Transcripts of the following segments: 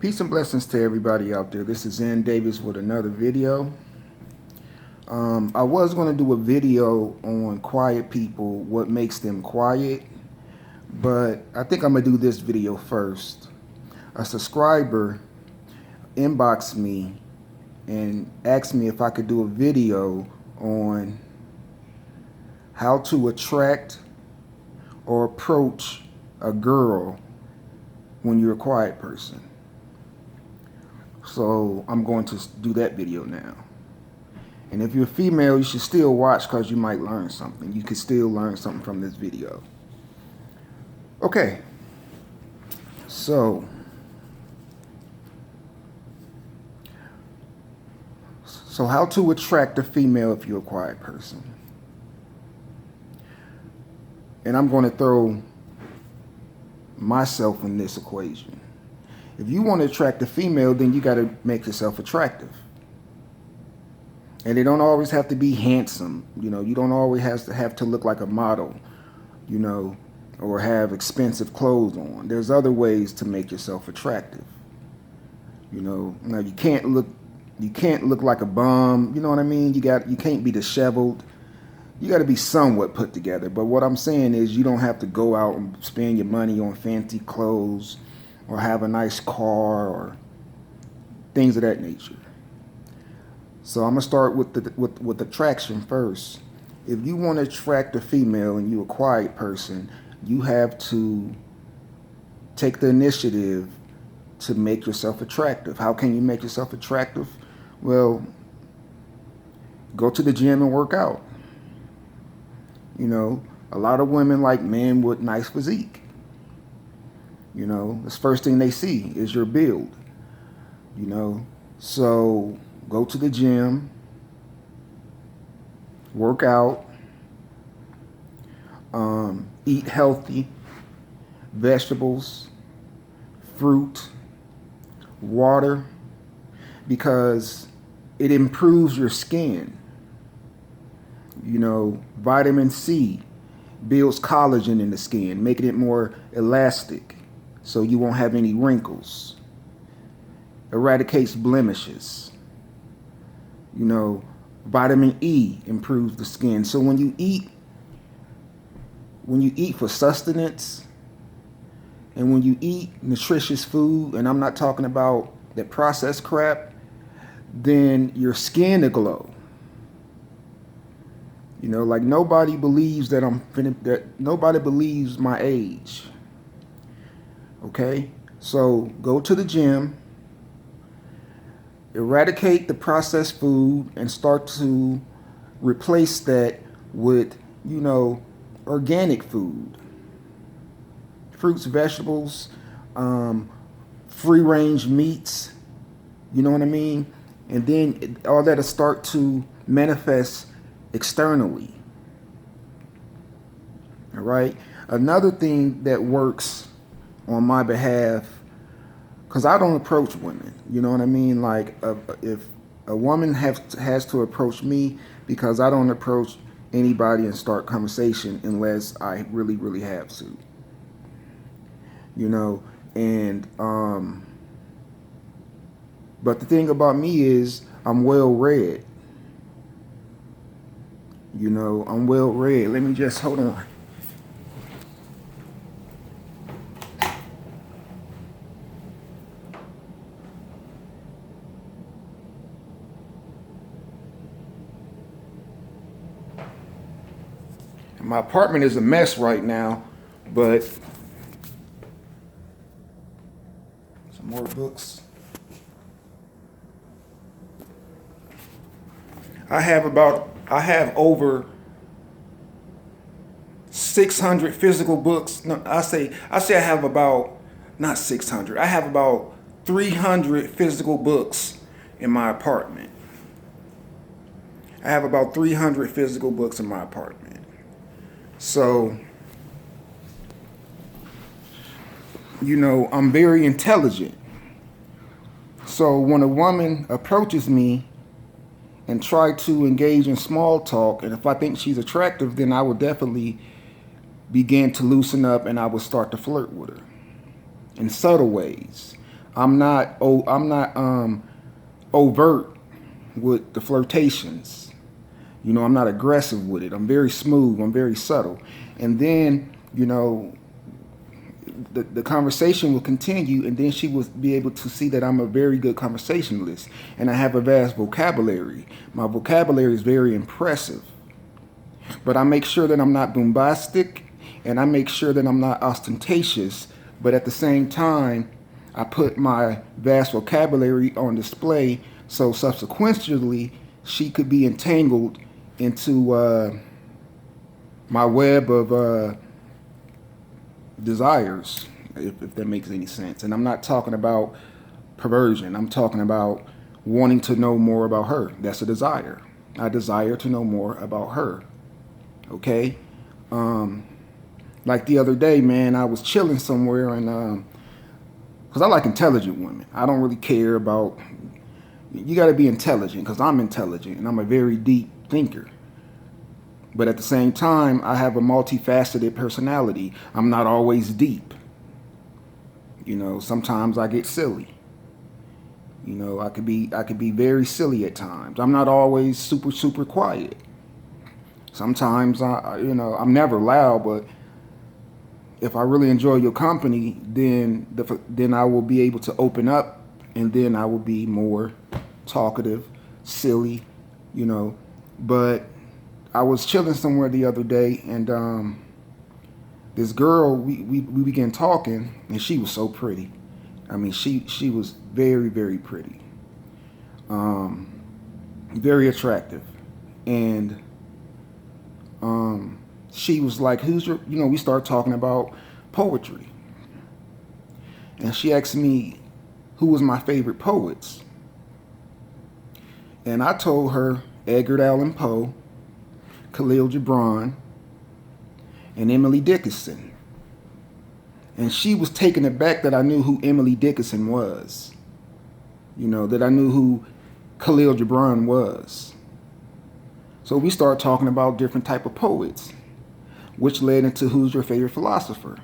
Peace and blessings to everybody out there. This is Zen Davis with another video. I was going to do a video on quiet people, what makes them quiet, but I think I'm going to do this video first. A subscriber inboxed me and asked me if I could do a video on how to attract or approach a girl when you're a quiet person. So I'm going to do that video now. And if you're a female, you should still watch because you might learn something. You could still learn something from this video. Okay. So how to attract a female if you're a quiet person. And I'm going to throw myself in this equation. If you want to attract a female, then you got to make yourself attractive. And they don't always have to be handsome. You know, you don't always have to look like a model, you know, or have expensive clothes on. There's other ways to make yourself attractive. You know, now you can't look like a bum, you know what I mean? You can't be disheveled. You got to be somewhat put together. But what I'm saying is you don't have to go out and spend your money on fancy clothes or have a nice car or things of that nature. So I'm gonna start with attraction first. If you want to attract a female and you're a quiet person, you have to take the initiative to make yourself attractive. How can you make yourself attractive? Well, go to the gym and work out. You know, a lot of women like men with nice physique. You know, the first thing they see is your build. You know, so go to the gym, work out, eat healthy, vegetables, fruit, water, because it improves your skin. You know, vitamin C builds collagen in the skin, making it more elastic so you won't have any wrinkles. Eradicates blemishes. You know, vitamin E improves the skin. So when you eat for sustenance and when you eat nutritious food, and I'm not talking about that processed crap, then your skin will glow. You know, like nobody believes that nobody believes my age. Okay? So go to the gym, eradicate the processed food, and start to replace that with, you know, organic food. Fruits, vegetables, free-range meats, you know what I mean? And then all that'll start to manifest externally. All right? Another thing that works on my behalf, because I don't approach women, you know what I mean? Like if a woman has to approach me, because I don't approach anybody and start conversation unless I really, really have to. You know, and but the thing about me is I'm well read. You know, I'm well read. Let me just hold on. My apartment is a mess right now, but some more books. I have over 600 physical books. No, I say I have about, not 600. I have about 300 physical books in my apartment. I have about 300 physical books in my apartment. So, you know, I'm very intelligent. So when a woman approaches me and try to engage in small talk, and if I think she's attractive, then I will definitely begin to loosen up and I will start to flirt with her in subtle ways. I'm not overt with the flirtations. You know, I'm not aggressive with it. I'm very smooth. I'm very subtle. And then, you know, the conversation will continue, and then she will be able to see that I'm a very good conversationalist and I have a vast vocabulary. My vocabulary is very impressive, but I make sure that I'm not bombastic and I make sure that I'm not ostentatious, but at the same time, I put my vast vocabulary on display so subsequently she could be entangled into my web of desires, if that makes any sense. And I'm not talking about perversion. I'm talking about wanting to know more about her. That's a desire. I desire to know more about her. Okay? Like the other day, man, I was chilling somewhere and because I like intelligent women. I don't really care about, you got to be intelligent because I'm intelligent and I'm a very deep thinker. But at the same time, I have a multifaceted personality. I'm not always deep. You know, sometimes I get silly. You know, I could be very silly at times. I'm not always super quiet. Sometimes I'm never loud, but if I really enjoy your company, then I will be able to open up, and then I will be more talkative, silly, you know. But I was chilling somewhere the other day, and this girl, we began talking, and she was so pretty. I mean, she was very pretty, very attractive, and she was like, "Who's your?" You know, we started talking about poetry, and she asked me who was my favorite poets, and I told her Edgar Allan Poe, Khalil Gibran, and Emily Dickinson. And she was taken aback that I knew who Emily Dickinson was. You know, that I knew who Khalil Gibran was. So we started talking about different type of poets, which led into who's your favorite philosopher.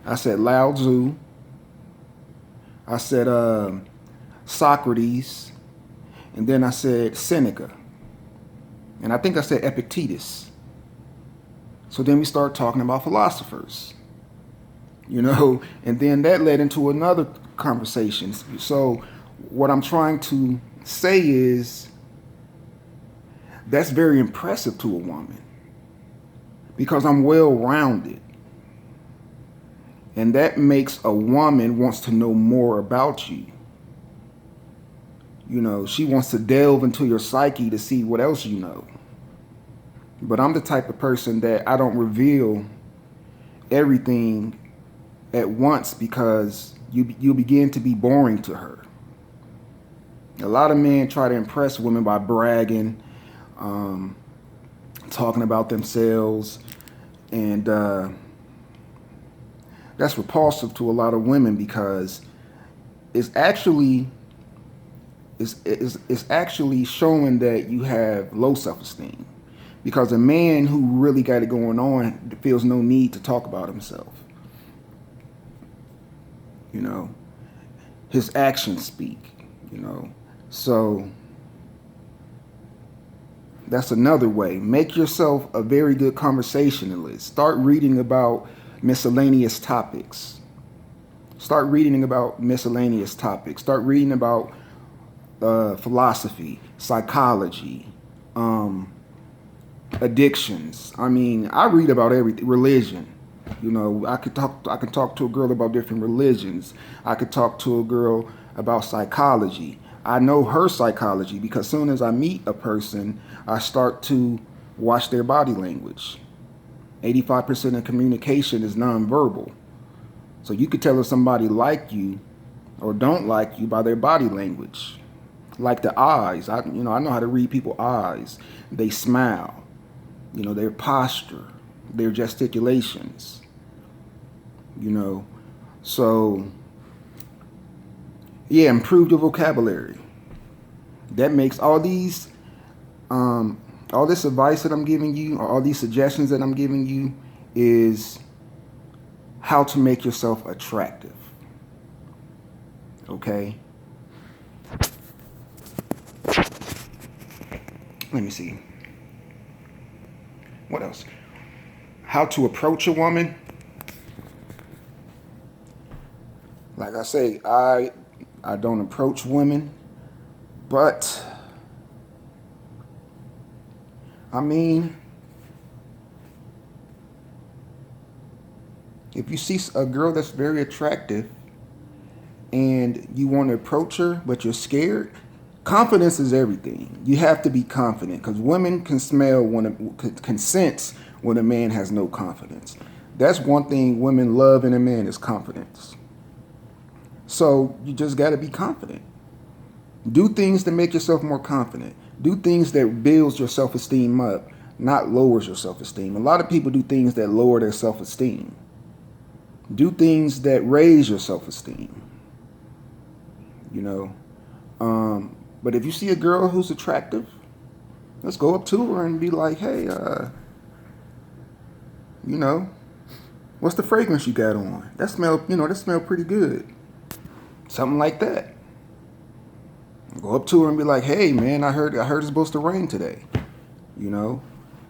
I said Lao Tzu. I said Socrates. And then I said Seneca. And I think I said Epictetus. So then we started talking about philosophers, you know, and then that led into another conversation. So what I'm trying to say is that's very impressive to a woman because I'm well-rounded. And that makes a woman wants to know more about you. You know, she wants to delve into your psyche to see what else you know. But I'm the type of person that I don't reveal everything at once because you begin to be boring to her. A lot of men try to impress women by bragging, talking about themselves, and that's repulsive to a lot of women because it's actually showing that you have low self-esteem. Because a man who really got it going on feels no need to talk about himself. You know, his actions speak, you know. So that's another way. Make yourself a very good conversationalist. Start reading about miscellaneous topics. Start reading about philosophy, psychology, addictions. I mean, I read about everything. Religion. You know, I could talk to a girl about different religions. I could talk to a girl about psychology. I know her psychology because as soon as I meet a person, I start to watch their body language. 85% of communication is nonverbal. So you could tell if somebody like you or don't like you by their body language. Like the eyes. I know how to read people's eyes. They smile. You know, their posture, their gesticulations, you know. So, yeah, improve your vocabulary. That makes all this advice that I'm giving you, or all these suggestions that I'm giving you, is how to make yourself attractive. Okay? Let me see. What else? How to approach a woman. Like I say, I don't approach women, but I mean, if you see a girl that's very attractive and you want to approach her, but you're scared, confidence is everything. You have to be confident because women can smell can sense when a man has no confidence. That's one thing women love in a man is confidence. So you just got to be confident. Do things to make yourself more confident. Do things that builds your self-esteem up, not lowers your self-esteem. A lot of people do things that lower their self-esteem. Do things that raise your self-esteem. You know, but if you see a girl who's attractive, let's go up to her and be like, hey, you know, what's the fragrance you got on? That smell pretty good. Something like that. Go up to her and be like, hey man, I heard it's supposed to rain today. You know,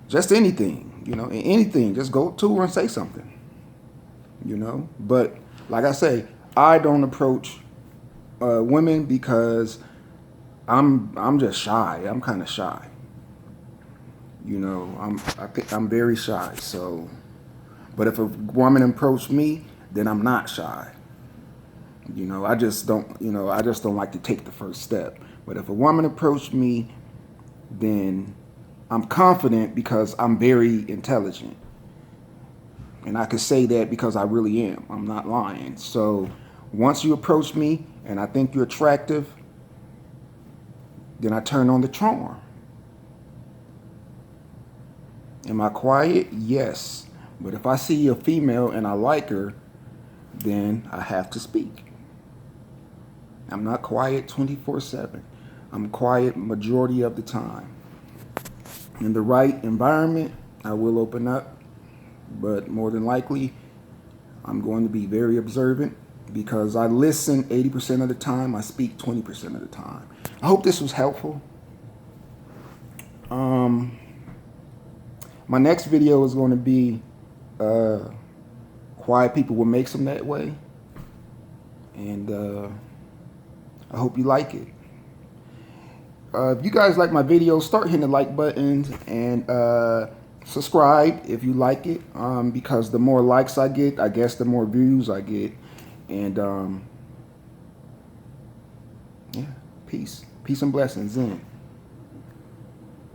just anything, anything. Just go up to her and say something. But like I say, I don't approach women because I'm just shy. I'm kind of shy. I'm very shy. So, but if a woman approached me, then I'm not shy. I just don't like to take the first step. But if a woman approached me, then I'm confident because I'm very intelligent. And I could say that because I really am. I'm not lying. So once you approach me and I think you're attractive, then I turn on the charm. Am I quiet? Yes. But if I see a female and I like her, then I have to speak. I'm not quiet 24/7. I'm quiet majority of the time. In the right environment, I will open up, but more than likely, I'm going to be very observant because I listen 80% of the time, I speak 20% of the time. I hope this was helpful. My next video is going to be quiet people, what makes them that way. And I hope you like it. If you guys like my videos, start hitting the like buttons and subscribe if you like it, because the more likes I get, I guess the more views I get. And yeah, peace and blessings in.